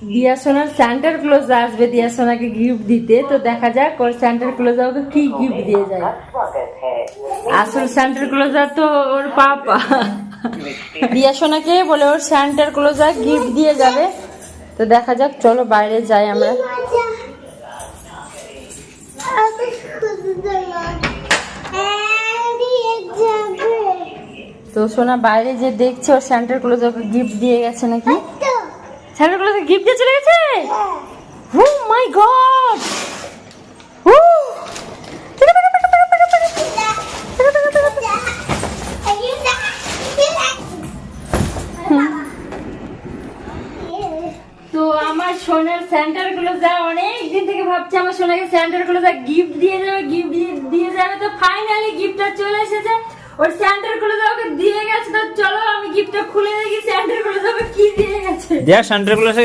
দিয়া সোনার centre close আসবে দিয়া সোনাকে গিফট দিতে, তো দেখা যাক ওর সেন্টার ক্লোজ ওকে কি গিফট দিয়ে যায়। আসল সেন্টার ক্লোজার তো ওর পাপা, দিয়া সোনাকে বলে ওর সেন্টার ক্লোজার গিফট দিয়ে যাবে। তো দেখা যাক, চলো বাইরে যাই আমরা। তো সোনা বাইরে যে দেখছে ওর সেন্টার ক্লোজ ওকে গিফট দিয়ে গেছে নাকি, সেন্টার ক্লোজ গিফট দিয়ে চলে গেছে। ও মাই গড, তো আমার সোনার সেন্টার ক্লোজার অনেক দিন থেকে ভাবছি আমার সোনাকে সেন্টার ক্লোজার গিফট দিয়ে যাবে, গিফট দিয়ে যাবে। তো ফাইনালি গিফটটা চলে এসেছে, ওর সেন্টার ক্লোজার ওকে দিয়ে গেছে। তো চলো আমি গিফটটা খুলে দেখি সেন্টার ক্লোজার ওকে কি দিয়ে গেছে। দেখ সেন্টার ক্লোজার